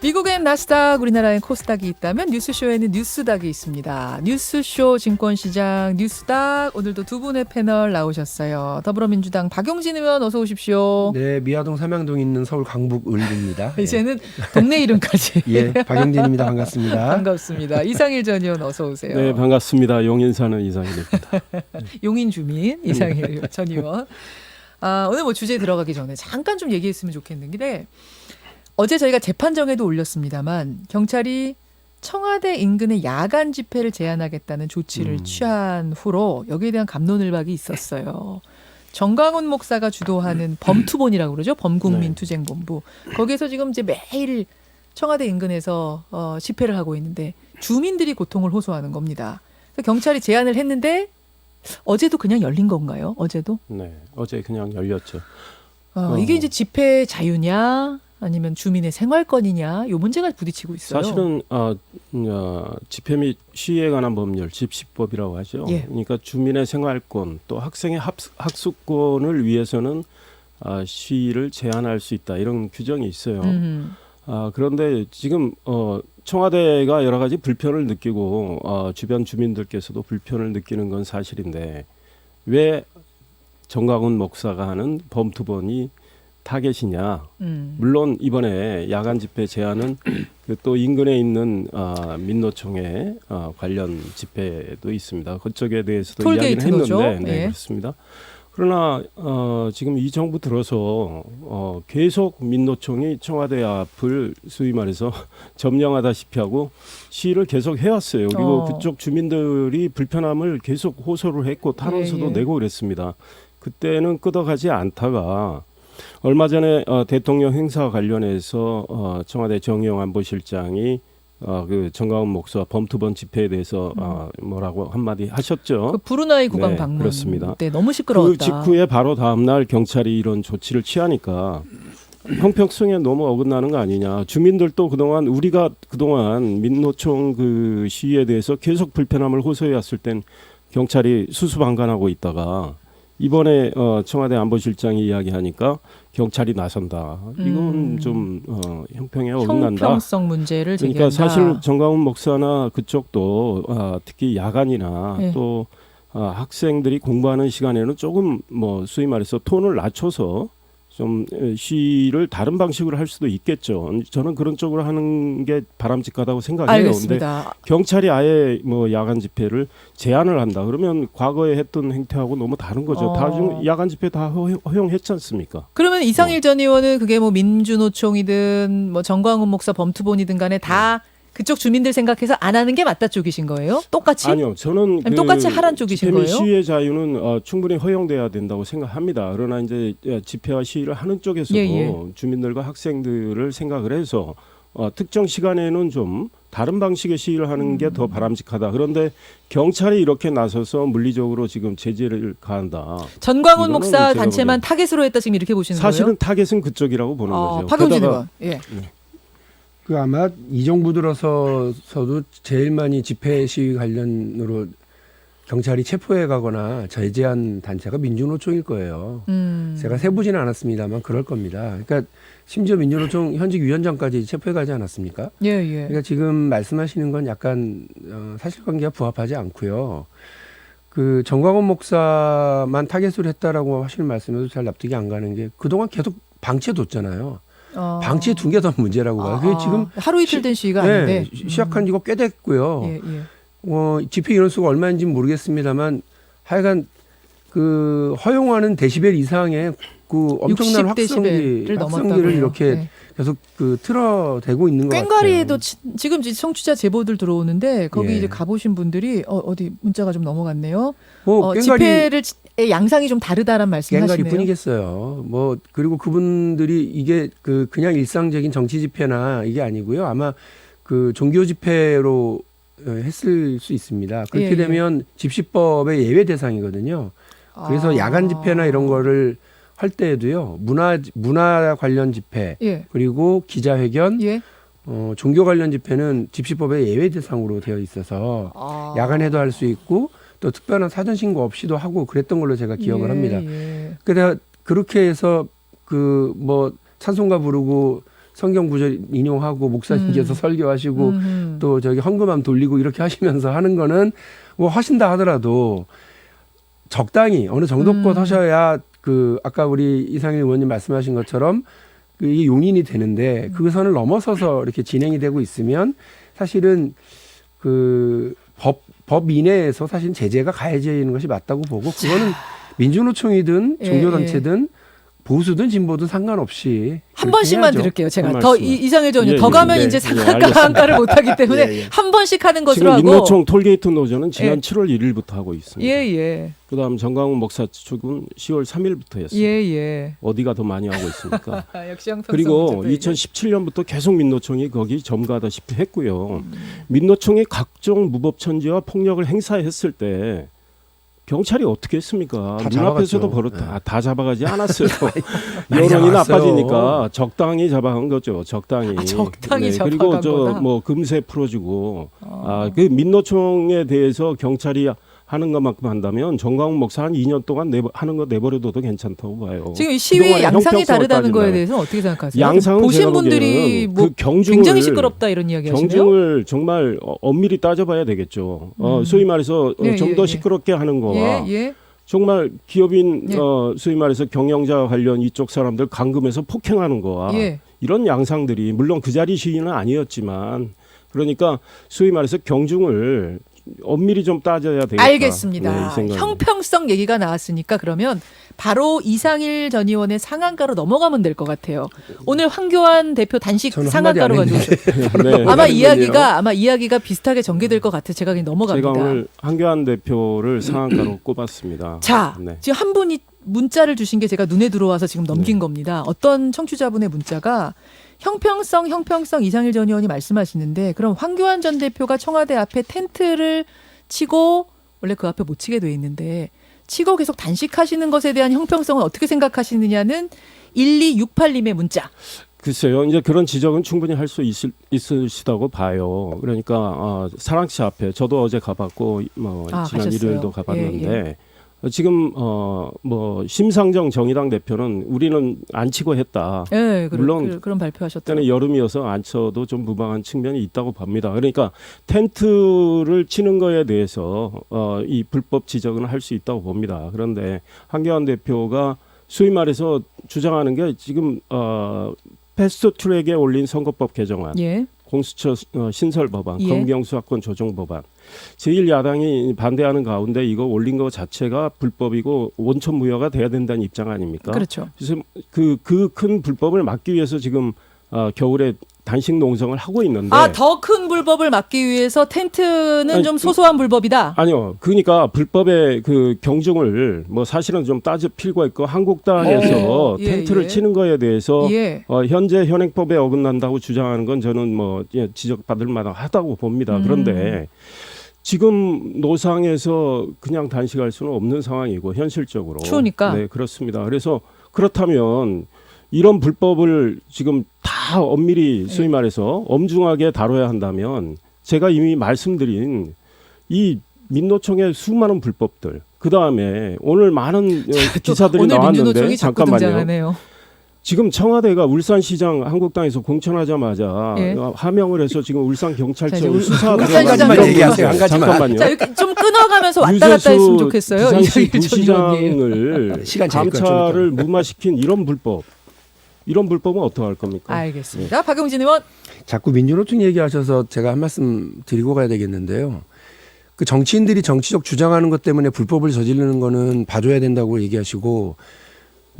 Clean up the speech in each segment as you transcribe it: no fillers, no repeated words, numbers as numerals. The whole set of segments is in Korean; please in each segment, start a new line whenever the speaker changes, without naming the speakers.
미국엔 나스닥, 우리나라엔 코스닥이 있다면 뉴스쇼에는 뉴스닥이 있습니다. 뉴스쇼 증권시장 뉴스닥, 오늘도 두 분의 패널 나오셨어요. 더불어민주당 박용진 의원 어서 오십시오.
네, 미아동 삼양동에 있는 서울 강북을입니다.
이제는 동네 이름까지.
예, 박용진입니다. 반갑습니다.
반갑습니다. 이상일 전 의원 어서 오세요.
네, 반갑습니다. 용인 사는 이상일입니다.
용인 주민 이상일 전 의원. 오늘 뭐 주제에 들어가기 전에 잠깐 좀 얘기했으면 좋겠는데, 어제 저희가 재판정에도 올렸습니다만 경찰이 청와대 인근의 야간 집회를 제한하겠다는 조치를 취한 후로 여기에 대한 갑론을박이 있었어요. 정광훈 목사가 주도하는 범투본이라고 그러죠. 범국민투쟁본부. 거기에서 지금 이제 매일 청와대 인근에서 집회를 하고 있는데 주민들이 고통을 호소하는 겁니다. 그래서 경찰이 제한을 했는데 어제도 그냥 열린 건가요? 어제도?
네, 어제 그냥 열렸죠.
이게 이제 집회 자유냐? 아니면 주민의 생활권이냐, 이 문제가 부딪히고 있어요.
사실은 집회 및 시위에 관한 법률, 집시법이라고 하죠.
예.
그러니까 주민의 생활권, 또 학생의 학습권을 위해서는 시위를 제한할 수 있다, 이런 규정이 있어요. 그런데 지금 청와대가 여러 가지 불편을 느끼고 주변 주민들께서도 불편을 느끼는 건 사실인데, 왜 정광훈 목사가 하는 범투본이 타겟이냐. 물론 이번에 야간 집회 제한은 또 인근에 있는 민노총의 관련 집회도 있습니다. 그쪽에 대해서도 이야기를 했는데 네, 그렇습니다. 그러나 지금 이 정부 들어서 계속 민노총이 청와대 앞을 소위 말해서 점령하다시피 하고 시위를 계속 해왔어요. 그리고 그쪽 주민들이 불편함을 계속 호소를 했고 탄원서도 내고 그랬습니다. 그때는 끄덕하지 않다가 얼마 전에 대통령 행사 관련해서 청와대 정의용 안보실장이 그 정광훈 목사 범투본 집회에 대해서 뭐라고 한마디 하셨죠.
그 브루나이 국왕 방문.
그렇습니다.
네, 너무 시끄러웠다.
그 직후에 바로 다음 날 경찰이 이런 조치를 취하니까 형평성에 너무 어긋나는 거 아니냐. 주민들도 그동안 우리가 그동안 민노총 그 시위에 대해서 계속 불편함을 호소해왔을 땐 경찰이 수수방관하고 있다가 이번에 청와대 안보실장이 이야기하니까 경찰이 나선다. 이건 좀 형평에 어긋난다.
형평성 문제를 제기한다.
그러니까 사실 정광훈 목사나 그쪽도 특히 야간이나 또 학생들이 공부하는 시간에는 조금 뭐 소위 말해서 톤을 낮춰서 좀 시위를 다른 방식으로 할 수도 있겠죠. 저는 그런 쪽으로 하는 게 바람직하다고 생각해요.
알겠습니다.
근데 경찰이 아예 뭐 야간 집회를 제한을 한다. 그러면 과거에 했던 행태하고 너무 다른 거죠. 다 지금 야간 집회 다 허용했지 않습니까?
그러면 이상일 전 의원은 그게 뭐 민주노총이든 뭐 정광훈 목사 범투본이든 간에 다 그쪽 주민들 생각해서 안 하는 게 맞다 쪽이신 거예요? 똑같이?
아니요. 저는
똑같이 하란 쪽이신 거예요?
시위의 자유는 충분히 허용돼야 된다고 생각합니다. 그러나 이제 집회와 시위를 하는 쪽에서도 주민들과 학생들을 생각을 해서 특정 시간에는 좀 다른 방식의 시위를 하는 게 더 바람직하다. 그런데 경찰이 이렇게 나서서 물리적으로 지금 제재를 가한다.
전광훈 목사 단체만 타겟으로 했다 지금 이렇게 보시는
사실은
거예요?
타겟은 그쪽이라고 보는 거죠.
박용진 의원. 예.
그 아마 이 정부 들어서도 제일 많이 집회 시위 관련으로 경찰이 체포해 가거나 제재한 단체가 민주노총일 거예요. 제가 세보지는 않았습니다만 그럴 겁니다. 그러니까 심지어 민주노총 현직 위원장까지 체포해 가지 않았습니까?
예.
그러니까 지금 말씀하시는 건 약간 사실관계와 부합하지 않고요. 그 정광훈 목사만 타겟으로 했다라고 하시는 말씀에도 잘 납득이 안 가는 게 그동안 계속 방치해뒀잖아요. 방치해 둔 게 더 문제라고 봐요. 그게 지금
하루 이틀 된 시위가 아닌데
시작한 지가 꽤 됐고요. 집회 인원수가 얼마인지는 모르겠습니다만 하여간 그 허용하는 데시벨 이상의 그 엄청난 확성기를 이렇게 계속 그 틀어대고 있는 것 같아요.
꽹과리에도 지금 청취자 제보들 들어오는데 거기 이제 가보신 분들이 어디 문자가 좀 넘어갔네요. 집회를 양상이 좀 다르다란 말씀하시네요.
꽹과리뿐이겠어요. 뭐 그리고 그분들이 이게 그냥 일상적인 정치 집회나 이게 아니고요. 아마 그 종교 집회로 했을 수 있습니다. 그렇게 되면 집시법의 예외 대상이거든요. 그래서 야간 집회나 이런 거를 할 때에도요. 문화 관련 집회 그리고 기자회견 종교 관련 집회는 집시법의 예외 대상으로 되어 있어서 야간에도 할 수 있고 또 특별한 사전 신고 없이도 하고 그랬던 걸로 제가 기억을 합니다. 그래서 그렇게 해서 그 뭐 찬송가 부르고 성경 구절 인용하고 목사님께서 설교하시고 또 저기 헌금함 돌리고 이렇게 하시면서 하는 거는 뭐 하신다 하더라도 적당히 어느 정도껏 하셔야 그 아까 우리 이상일 의원님 말씀하신 것처럼 이게 용인이 되는데 그 선을 넘어서서 이렇게 진행이 되고 있으면 사실은 그 법 이내에서 사실 제재가 가해지는 것이 맞다고 보고 그거는 민주노총이든 종교단체든 보수든 진보든 상관없이
한 번씩만
해야죠.
들을게요. 제가
한
더
말씀만.
이상해 전혀
예,
더
예,
가면
네.
이제
예,
상한가
알겠습니다.
하한가를 못하기 때문에
예, 예.
한 번씩 하는 것으로
지금
하고.
민노총 톨게이트 노조는 지난
예.
7월 1일부터 하고 있습니다.
예예
그다음 정광훈 목사 측은 10월 3일부터 했습니다.
예예.
어디가 더 많이 하고 있습니까?
역시 형평성
그리고
문제도 얘기해.
2017년부터 계속 민노총이 거기 점거하다시피 했고요. 민노총이 각종 무법천지와 폭력을 행사했을 때 경찰이 어떻게 했습니까?
다
눈앞에서도
잡아갔죠.
버릇
네.
다 잡아가지 않았어요.
많이
여론이
잡았어요.
나빠지니까 적당히 잡아간 거죠. 적당히.
적당히
그리고
잡아간 거다.
저 뭐 금세 풀어주고 그 민노총에 대해서 경찰이 하는 것만큼 한다면 정광훈 목사 한 2년 동안 하는 거 내버려둬도 괜찮다고 봐요.
지금 이 시위의
그동안의
양상이
형평성을
다르다는 거에
따진다면.
대해서는 어떻게 생각하세요?
양상은
보신
제가
분들이
보기에는
뭐
그 경중을
굉장히 시끄럽다 이런 이야기 하시네요.
경중을 정말 엄밀히 따져봐야 되겠죠. 소위 말해서
예,
좀
예,
더
예.
시끄럽게 하는 거와
예.
정말 기업인
예.
소위 말해서 경영자 관련 이쪽 사람들 감금해서 폭행하는 거와
예.
이런 양상들이 물론 그 자리 시위는 아니었지만 그러니까 소위 말해서 경중을 엄밀히 좀 따져야 되겠다.
알겠습니다.
네, 이 생각입니다.
형평성 얘기가 나왔으니까 그러면 바로 이상일 전 의원의 상한가로 넘어가면 될 것 같아요. 오늘 황교안 대표 단식
저는
상한가로
한마디 안
가지고
네.
아마 이야기가 비슷하게 전개될 것 같아. 제가 그냥 넘어갑니다.
제가 오늘 한교안 대표를 상한가로 꼽았습니다.
자,
네.
지금 한 분이 문자를 주신 게 제가 눈에 들어와서 지금 넘긴 겁니다. 어떤 청취자분의 문자가 형평성 이상일 전 의원이 말씀하시는데 그럼 황교안 전 대표가 청와대 앞에 텐트를 치고 원래 그 앞에 못 치게 돼 있는데 치고 계속 단식하시는 것에 대한 형평성은 어떻게 생각하시느냐는 1268님의 문자.
글쎄요, 이제 그런 지적은 충분히 할 수 있으시다고 봐요. 그러니까 사랑시 앞에 저도 어제 가봤고 지난
가셨어요.
일요일도 가봤는데 지금 뭐 심상정 정의당 대표는 우리는 안 치고 했다.
네,
물론
그런 발표하셨죠.
그때는 여름이어서 안 쳐도 좀 무방한 측면이 있다고 봅니다. 그러니까 텐트를 치는 거에 대해서 이 불법 지적은 할 수 있다고 봅니다. 그런데 한교안 대표가 소위 말해서 주장하는 게 지금 패스트트랙에 올린 선거법 개정안,
예.
공수처 신설 법안,
예.
검경 수사권 조정 법안. 제1야당이 반대하는 가운데 이거 올린 거 자체가 불법이고 원천 무효가 돼야 된다는 입장 아닙니까?
그렇죠.
그래서 그 큰 불법을 막기 위해서 지금 겨울에 단식 농성을 하고 있는데
더 큰 불법을 막기 위해서 텐트는
아니,
좀 소소한 불법이다.
아니요. 그러니까 불법의 그 경중을 뭐 사실은 좀 따져 필요가 있고 한국당에서
예,
텐트를
예.
치는 거에 대해서
예.
현재 현행법에 어긋난다고 주장하는 건 저는 뭐 지적받을 만하다고 봅니다. 그런데 지금 노상에서 그냥 단식할 수는 없는 상황이고 현실적으로
추우니까.
네, 그렇습니다. 그래서 그렇다면 이런 불법을 지금 다 엄밀히 소위 말해서 엄중하게 다뤄야 한다면 제가 이미 말씀드린 이 민노총의 수많은 불법들 그다음에 오늘 많은 기사들이
오늘
나왔는데
민주노총이 자꾸
잠깐만요.
등장하네요.
지금 청와대가 울산시장 한국당에서 공천하자마자
예.
하명을 해서 지금
자,
울산경찰청
이제
수사
울산시장
들어가는
좀
얘기하세요. 한 가지만.
잠깐만요.
자, 이렇게 좀 끊어가면서 왔다 갔다 했으면 좋겠어요.
부산시
이상일 전 의원님.
부시장을
시간 제일
감찰을 무마시킨 이런 불법은 어떻게 할 겁니까?
알겠습니다. 박용진 의원.
자꾸 민주노총 얘기하셔서 제가 한 말씀 드리고 가야 되겠는데요. 그 정치인들이 정치적 주장하는 것 때문에 불법을 저지르는 거는 봐줘야 된다고 얘기하시고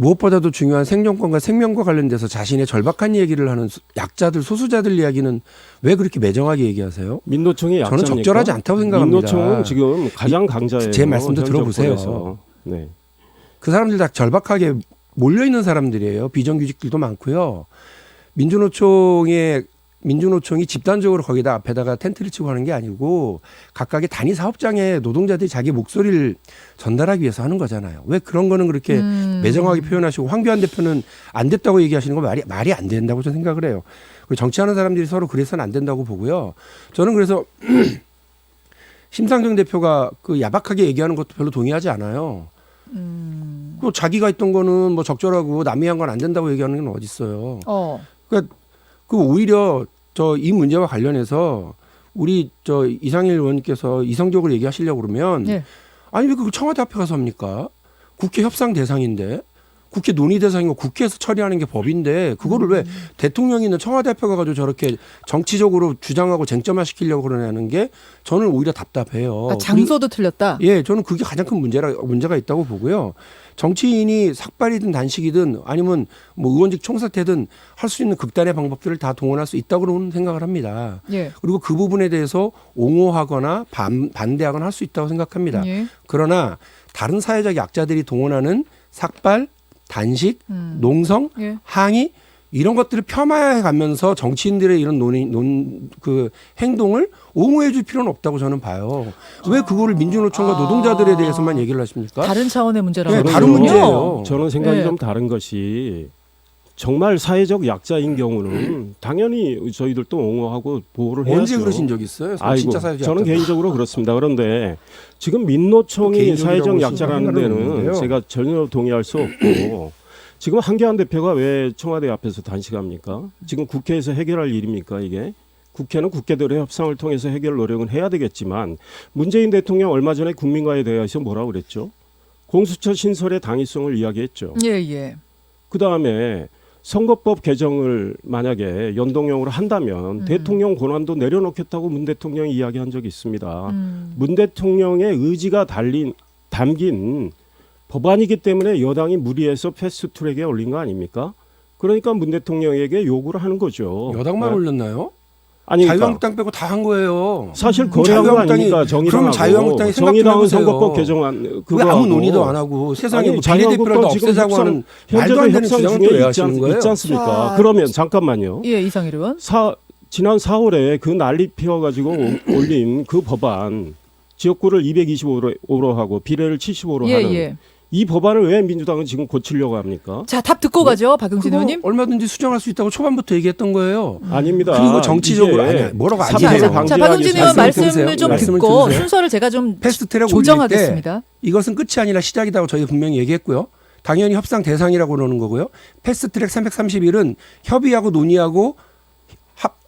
무엇보다도 중요한 생존권과 생명과 관련돼서 자신의 절박한 얘기를 하는 약자들, 소수자들 이야기는 왜 그렇게 매정하게 얘기하세요?
민노총이
저는
약자입니까?
적절하지 않다고 생각합니다.
민노총은 지금 가장 강자예요.
제 말씀도
현재
들어보세요.
법에서. 네.
그 사람들 다 절박하게 몰려있는 사람들이에요. 비정규직들도 많고요. 민주노총이 집단적으로 거기다 앞에다가 텐트를 치고 하는 게 아니고 각각의 단위 사업장의 노동자들이 자기 목소리를 전달하기 위해서 하는 거잖아요. 왜 그런 거는 그렇게 매정하게 표현하시고 황교안 대표는 안 됐다고 얘기하시는 건 말이 안 된다고 저는 생각을 해요. 그리고 정치하는 사람들이 서로 그래서는 안 된다고 보고요. 저는 그래서 심상정 대표가 그 야박하게 얘기하는 것도 별로 동의하지 않아요. 그 자기가 했던 거는 뭐 적절하고 남이 한 건 안 된다고 얘기하는 건 어디 있어요. 그러니까 그 오히려 저 이 문제와 관련해서 우리 저 이상일 의원님께서 이성적으로 얘기하시려고 그러면
예.
아니 왜 그 청와대 앞에 가서 합니까? 국회 협상 대상인데 국회 논의 대상이고 국회에서 처리하는 게 법인데 그거를 왜 대통령이 있는 청와대 앞에 가가지고 저렇게 정치적으로 주장하고 쟁점화 시키려고 그러냐는 게 저는 오히려 답답해요.
아, 장소도 틀렸다.
예, 저는 그게 가장 큰 문제가 있다고 보고요. 정치인이 삭발이든 단식이든 아니면 뭐 의원직 총사퇴든 할 수 있는 극단의 방법들을 다 동원할 수 있다고 생각을 합니다.
예.
그리고 그 부분에 대해서 옹호하거나 반대하거나 할 수 있다고 생각합니다.
예.
그러나 다른 사회적 약자들이 동원하는 삭발, 단식, 농성,
예.
항의 이런 것들을 폄하해 가면서 정치인들의 이런 그 행동을 옹호해 줄 필요는 없다고 저는 봐요. 왜 그거를 민주노총과 노동자들에 대해서만 얘기를 하십니까?
다른 차원의 문제라고.
네,
보는군요.
다른 문제예요.
저는 생각이
네.
좀 다른 것이 정말 사회적 약자인 경우는 당연히 저희들도 옹호하고 보호를 해야죠.
언제 그러신 적 있어요?
아이고,
진짜 사회적
저는
약자.
개인적으로 그렇습니다. 그런데 지금 민노총이
개인적이라고
사회적 약자라는
생각하는
데는
건데요.
제가 전혀 동의할 수 없고 지금 한교안 대표가 왜 청와대 앞에서 단식합니까? 지금 국회에서 해결할 일입니까 이게? 국회는 국회들의 협상을 통해서 해결 노력은 해야 되겠지만 문재인 대통령 얼마 전에 국민과에 대해서 뭐라고 그랬죠? 공수처 신설의 당위성을 이야기했죠.
예, 예.
그다음에 선거법 개정을 만약에 연동형으로 한다면 대통령 권한도 내려놓겠다고 문 대통령이 이야기한 적이 있습니다. 문 대통령의 의지가 담긴 법안이기 때문에 여당이 무리해서 패스트트랙에 올린 거 아닙니까? 그러니까 문 대통령에게 요구를 하는 거죠.
여당만
네.
올렸나요?
아니,
자유한국당 빼고 다 한 거예요.
사실 거래한 거 아닙니까?
그럼 자유한국당이
정의당은
생각 좀 해보세요.
선거법 개정안
왜
그거
아무 논의도 안 하고 세상에 뭐 비례대표라도 없애자고 하는 말도 안 되는 주장을 또 왜 하시는 거예요?
있지 않습니까?
자,
그러면 잠깐만요.
예, 이상일 의원.
지난 4월에 그 난리 피워가지고 올린 그 법안 지역구를 225로 하고 비례를 75로
예,
하는
예.
이 법안을 왜 민주당은 지금 고치려고 합니까?
자, 답 듣고 가죠, 박용진
그거
의원님.
얼마든지 수정할 수 있다고 초반부터 얘기했던 거예요.
아닙니다.
그리고 정치적으로
이게
아니 뭐라고 안
사태를
해요.
방지하기
자, 박용진 의원
말씀
말씀을
들으세요.
좀
말씀을
듣고
들으세요.
순서를 제가 좀
패스트트랙 올릴 때
조정하겠습니다.
이것은 끝이 아니라 시작이라고 저희 분명히 얘기했고요. 당연히 협상 대상이라고 그러는 거고요. 패스트트랙 331은 협의하고 논의하고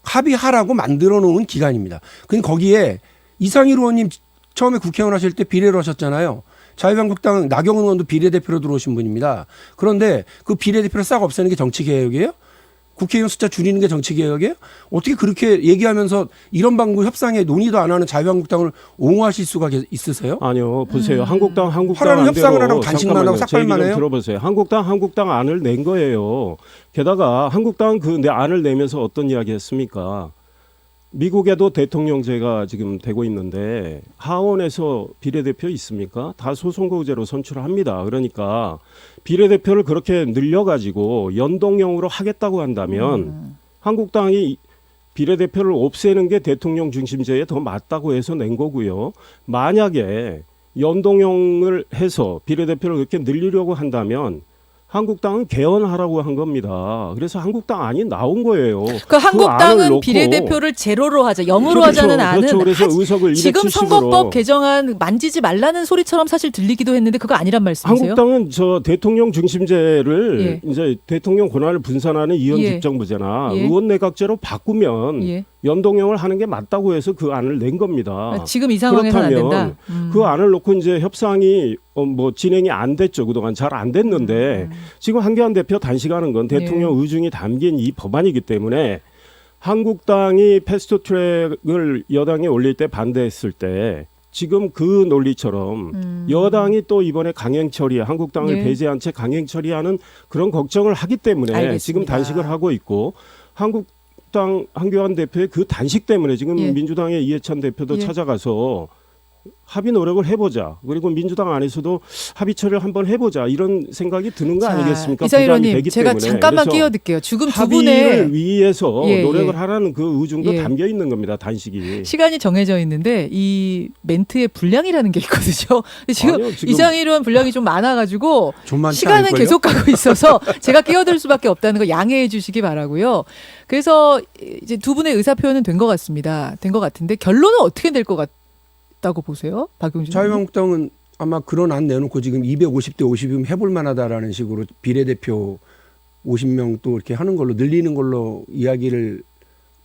합의하라고 만들어 놓은 기간입니다. 근데 거기에 이상일 의원님 처음에 국회의원 하실 때 비례로 하셨잖아요. 자유한국당 나경원 의원도 비례대표로 들어오신 분입니다. 그런데 그 비례대표를 싹 없애는 게 정치개혁이에요? 국회의원 숫자 줄이는 게 정치개혁이에요? 어떻게 그렇게 얘기하면서 이런 방구 협상에 논의도 안 하는 자유한국당을 옹호하실 수가 있으세요?
아니요, 보세요. 한국당
하라는
안대로
협상을 하라고 단식만 하고
잠깐만요. 제
삭발만
얘기 좀
해요?
들어보세요. 한국당 안을 낸 거예요. 게다가 한국당은 그 안을 내면서 어떤 이야기했습니까? 미국에도 대통령제가 지금 되고 있는데 하원에서 비례대표 있습니까? 다 소선거구제로 선출합니다. 그러니까 비례대표를 그렇게 늘려가지고 연동형으로 하겠다고 한다면 한국당이 비례대표를 없애는 게 대통령 중심제에 더 맞다고 해서 낸 거고요. 만약에 연동형을 해서 비례대표를 그렇게 늘리려고 한다면 한국당은 개헌하라고 한 겁니다. 그래서 한국당 안이 나온 거예요.
그
안을
한국당은
놓고
비례대표를 제로로 하자, 0으로
그렇죠.
하자는 안은
그렇죠. 그래서 의석을
지금
270으로.
선거법 개정안 만지지 말라는 소리처럼 사실 들리기도 했는데 그거 아니란 말씀이세요?
한국당은 저 대통령 중심제를
예.
이제 대통령 권한을 분산하는 이원
예.
집정부제나
예.
의원 내각제로 바꾸면
예.
연동형을 하는 게 맞다고 해서 그 안을 낸 겁니다.
지금 이 상황에서는 안
그렇다면
된다.
그 안을 놓고 이제 협상이 뭐 진행이 안 됐죠. 그동안 잘 안 됐는데 지금 한교안 대표 단식하는 건 대통령
예.
의중이 담긴 이 법안이기 때문에 한국당이 패스트트랙을 여당이 올릴 때 반대했을 때 지금 그 논리처럼 여당이 또 이번에 강행 처리, 한국당을
예.
배제한 채 강행 처리하는 그런 걱정을 하기 때문에
알겠습니다.
지금 단식을 하고 있고 한국당 한교안 대표의 그 단식 때문에 지금
예.
민주당의 이해찬 대표도
예.
찾아가서 합의 노력을 해보자. 그리고 민주당 안에서도 합의 처리를 한번 해보자. 이런 생각이 드는 거 아니겠습니까?
이상일
부담이
의원님,
되기
제가
때문에.
잠깐만
그래서
끼어들게요. 지금 두
합의를
분의
위해서
예,
노력을
예.
하라는 그 의중도
예.
담겨 있는 겁니다. 단식이.
시간이 정해져 있는데 이 멘트의 분량이라는 게 있거든요. 근데 지금
아니요, 지금
이상일 의원 분량이 좀 많아가지고
좀 많지
시간은
않을걸요?
계속 가고 있어서 제가 끼어들 수밖에 없다는 거 양해해 주시기 바라고요. 그래서 이제 두 분의 의사 표현은 된 것 같습니다. 된 것 같은데 결론은 어떻게 될 것 같다고 보세요, 박용진?
자유한국당은 아마 그런 안 내놓고 지금 250대 50이면 해볼 만하다라는 식으로 비례대표 50명 또 이렇게 하는 걸로 늘리는 걸로 이야기를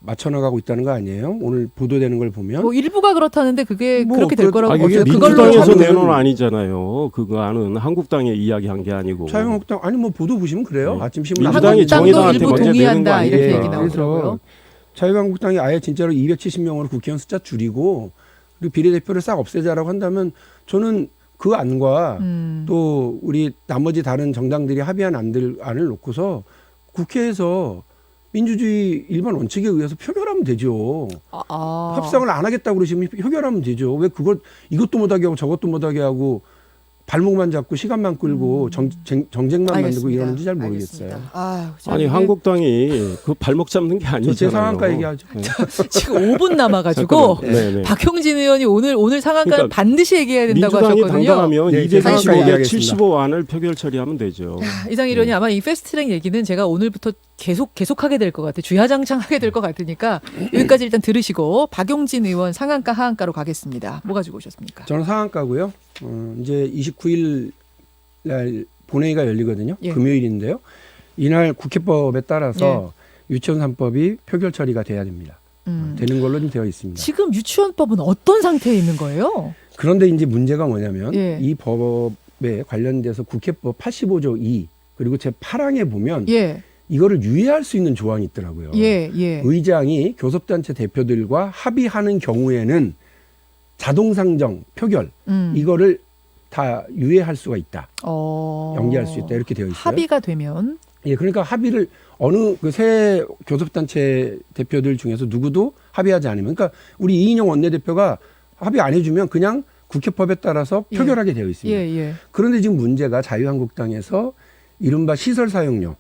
맞춰나가고 있다는 거 아니에요? 오늘 보도되는 걸 보면
뭐 일부가 그렇다는데 그게
뭐
그렇게 될 거라고
그게
보세요.
민주당에서
하면은-
내놓은 아니잖아요. 그거는 한국당에 이야기한 게 아니고.
자유한국당 아니 뭐 보도 보시면 그래요.
네.
아침 신문
민주당이
나왔는데.
한국당도
정의당한테
일부
먼저 내는 거
동의한다 이렇게
아니에요?
얘기 나오더라고요.
그래서 자유한국당이 아예 진짜로 270명으로 국회의원 숫자 줄이고 그리고 비례대표를 싹 없애자라고 한다면 저는 그 안과 또 우리 나머지 다른 정당들이 합의한 안을 놓고서 국회에서 민주주의 일반 원칙에 의해서 표결하면 되죠. 협상을 안 하겠다고 그러시면 표결하면 되죠. 왜 그걸 이것도 못하게 하고 저것도 못하게 하고 발목만 잡고 시간만 끌고 정쟁만 만들고
알겠습니다.
이러는지 잘 모르겠어요.
알겠습니다. 아유,
아니
이게
한국당이 그 발목 잡는 게 아니잖아요.
제 상한가 얘기하죠.
네.
지금 5분 남아가지고
잠깐만. 네네.
박형진 의원이 오늘 상한가는
그러니까
반드시 얘기해야 된다고
민주당이
하셨거든요.
당당하면
네, 제 상한가
225대
이야기하겠습니다.
75안을 표결 처리하면 되죠.
이상일 의원이 아마 이 패스트트랙 얘기는 제가 오늘부터 계속하게 될 것 같아요. 주야장창 하게 될 것 같으니까 여기까지 일단 들으시고 박용진 의원 상한가 하한가로 가겠습니다. 뭐 가지고 오셨습니까?
저는 상한가고요. 이제 29일 날 본회의가 열리거든요.
예.
금요일인데요. 이날 국회법에 따라서 유치원 3법이 표결 처리가 돼야 됩니다. 되는 걸로 좀 되어 있습니다.
지금 유치원법은 어떤 상태에 있는 거예요?
그런데 이제 문제가 뭐냐면
예.
이 법에 관련돼서 국회법 85조 2 그리고 제 8항에 보면
예,
이거를 유예할 수 있는 조항이 있더라고요.
예.
의장이 교섭단체 대표들과 합의하는 경우에는 자동상정 표결 이거를 다 유예할 수가 있다. 연기할 수 있다. 이렇게 되어 있어요.
합의가 되면
예, 그러니까 합의를 어느 그 새 교섭단체 대표들 중에서 누구도 합의하지 않으면, 그러니까 우리 이인영 원내대표가 합의 안 해주면 그냥 국회법에 따라서
예.
표결하게 되어 있습니다.
예.
그런데 지금 문제가 자유한국당에서 이른바 시설 사용료,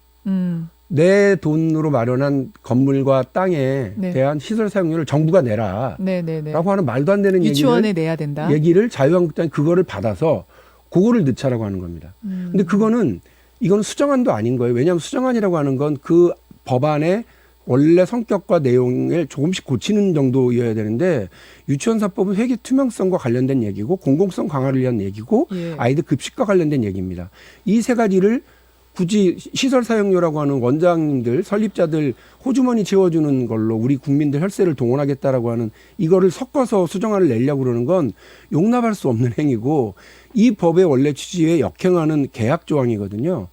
내 돈으로 마련한 건물과 땅에
네.
대한 시설 사용료를 정부가 내라.
네네네.
라고 하는 말도 안 되는
유치원에 내야 된다.
얘기를 자유한국당이 그거를 받아서 그거를 넣자라고 하는 겁니다. 근데 그거는 이건 수정안도 아닌 거예요. 왜냐하면 수정안이라고 하는 건 그 법안의 원래 성격과 내용을 조금씩 고치는 정도여야 되는데 유치원 3법은 회계 투명성과 관련된 얘기고 공공성 강화를 위한 얘기고
예.
아이들 급식과 관련된 얘기입니다. 이 세 가지를 굳이 시설 사용료라고 하는 원장님들, 설립자들 호주머니 채워주는 걸로 우리 국민들 혈세를 동원하겠다라고 하는 이거를 섞어서 수정안을 내려고 그러는 건 용납할 수 없는 행위고 이 법의 원래 취지에 역행하는 계약 조항이거든요.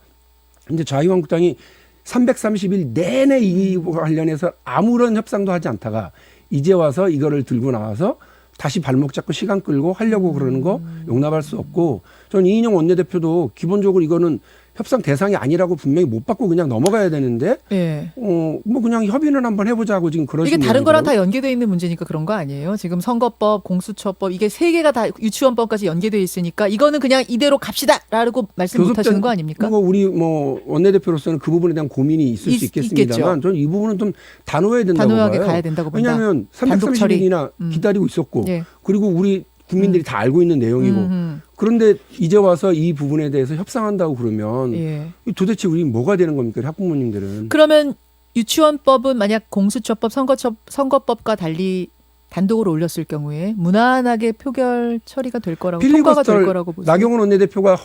근데 자유한국당이 330일 내내 이 관련해서 아무런 협상도 하지 않다가 이제 와서 이거를 들고 나와서 다시 발목 잡고 시간 끌고 하려고 그러는 거 용납할 수 없고 저는 이인영 원내대표도 기본적으로 이거는 협상 대상이 아니라고 분명히 못 받고 그냥 넘어가야 되는데
예.
뭐 그냥 협의는 한번 해보자고 지금 그러신
이게 다른 거랑
모양이더라고요.
다 연계돼 있는 문제니까 그런 거 아니에요? 지금 선거법, 공수처법 이게 세 개가 다 유치원법까지 연계돼 있으니까 이거는 그냥 이대로 갑시다라고 말씀 못 하시는 거 아닙니까?
뭐 우리 뭐 원내대표로서는 그 부분에 대한 고민이 있을 수 있겠습니다만
있겠죠.
저는 이 부분은 좀 단호해야 된다고
단호하게
봐요.
가야 된다고 본다.
왜냐하면
단독 처리.
330일이나 기다리고 있었고
예.
그리고 우리 국민들이 다 알고 있는 내용이고 그런데 이제 와서 이 부분에 대해서 협상한다고 그러면
예.
도대체 우리 뭐가 되는 겁니까? 학부모님들은.
그러면 유치원법은 만약 공수처법, 선거법과 달리 단독으로 올렸을 경우에 무난하게 표결 처리가 될 거라고 통과가 될
필리버스터를
거라고 보세요.
나경원 원내대표가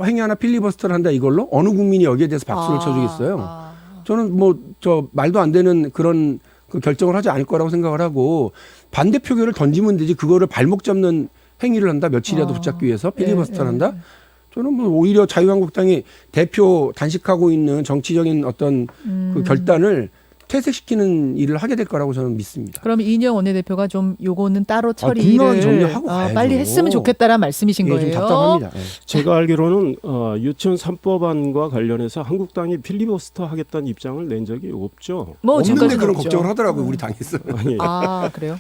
행여하나 필리버스터를 한다 이걸로 어느 국민이 여기에 대해서 박수를 쳐주겠어요. 저는 뭐 저 말도 안 되는 그런 그 결정을 하지 않을 거라고 생각을 하고 반대 표결을 던지면 되지 그거를 발목 잡는 행위를 한다 며칠이라도 붙잡기 위해서 필리버스터를 한다. 저는 뭐 오히려 자유한국당이 대표 단식하고 있는 정치적인 어떤 그 결단을 퇴색시키는 일을 하게 될 거라고 저는 믿습니다.
그럼 이인영 원내대표가 좀 요거는 따로 처리를
분명히 정리하고 가야죠.
빨리 했으면 좋겠다라는 말씀이신
예,
거예요.
좀 답답합니다. 예.
제가 알기로는 유치원 3법안과 관련해서 한국당이 필리버스터 하겠다는 입장을 낸 적이 없죠.
뭐
없는데
지금까지
그런
그렇죠.
걱정을 하더라고요. 우리 당에서.
아니,
그래요?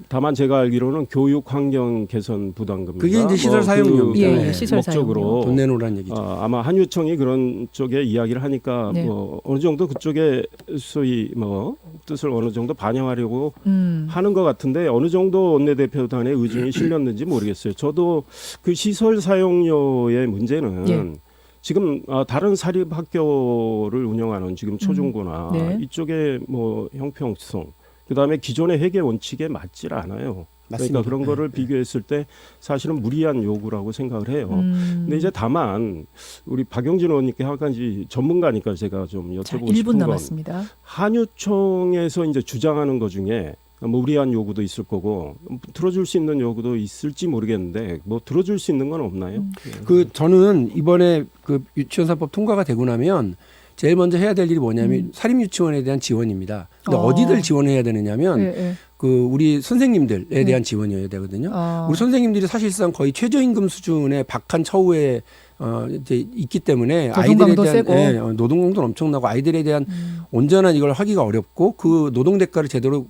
다만 제가 알기로는 교육 환경 개선 부담금
그게 이제 시설 사용료입니다.
예, 시설
목적으로
돈 내놓으라는 얘기죠.
아마 한유총이 그런 쪽에 이야기를 하니까
네.
뭐 어느 정도 그쪽에 소위 뭐 뜻을 어느 정도 반영하려고
음.
하는 것 같은데 어느 정도 원내대표단의 의중이 실렸는지 모르겠어요. 저도 그 시설 사용료의 문제는
예.
지금 다른 사립 학교를 운영하는 지금 초중고나
네.
이쪽에 뭐 형평성 그다음에 기존의 회계 원칙에 맞질 않아요.
맞습니다.
그러니까 그런 거를
네.
비교했을 때 사실은 무리한 요구라고 생각을 해요.
음.
근데 이제 다만 우리 박용진 의원님께 한 가지 전문가니까 제가 좀
자,
여쭤보고
1분
싶은 건
남았습니다.
한유총에서 이제 주장하는 것 중에 무리한 요구도 있을 거고 들어줄 수 있는 요구도 있을지 모르겠는데 뭐 들어줄 수 있는 건 없나요?
저는 이번에 그 유치원사법 통과가 되고 나면 제일 먼저 해야 될 일이 뭐냐면 사립유치원에 대한 지원입니다. 근데 어디들 지원해야 되느냐면
예, 예.
그 우리 선생님들에 대한 지원이어야 되거든요. 우리 선생님들이 사실상 거의 최저임금 수준의 박한 처우에 이제 있기 때문에 아이들에
노동강도
대한
세고.
노동강도 엄청나고 아이들에 대한 온전한 이걸 하기가 어렵고 그 노동 대가를 제대로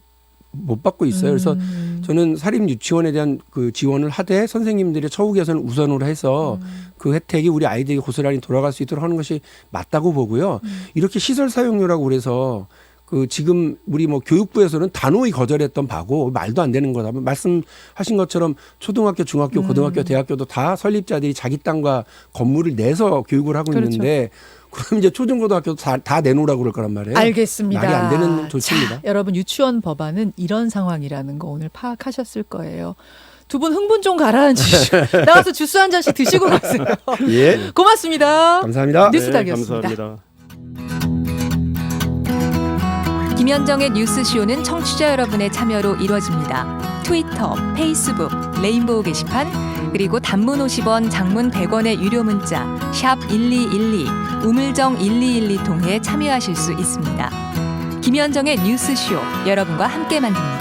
못 받고 있어요. 그래서 저는 사립 유치원에 대한 그 지원을 하되 선생님들의 처우 개선을 우선으로 해서 그 혜택이 우리 아이들이 고스란히 돌아갈 수 있도록 하는 것이 맞다고 보고요. 이렇게 시설 사용료라고 그래서 그 지금 우리 뭐 교육부에서는 단호히 거절했던 바고 말도 안 되는 거다. 말씀하신 것처럼 초등학교, 중학교, 고등학교, 대학교도 다 설립자들이 자기 땅과 건물을 내서 교육을 하고
그렇죠.
있는데 그럼 이제 초중고등학교도 다 내놓으라고 그럴 거란 말이에요.
알겠습니다.
말이 안 되는 조치입니다.
자, 여러분 유치원 법안은 이런 상황이라는 거 오늘 파악하셨을 거예요. 두 분 흥분 좀 가라앉히시고 나가서 주스 한 잔씩 드시고 가세요.
예.
고맙습니다.
감사합니다.
뉴스닥이었습니다.
감사합니다.
김현정의 뉴스쇼는 청취자 여러분의 참여로 이루어집니다. 트위터, 페이스북, 레인보우 게시판, 그리고 단문 50원, 장문 100원의 유료 문자 샵 1212, 우물정 1212 통해 참여하실 수 있습니다. 김현정의 뉴스쇼, 여러분과 함께 만듭니다.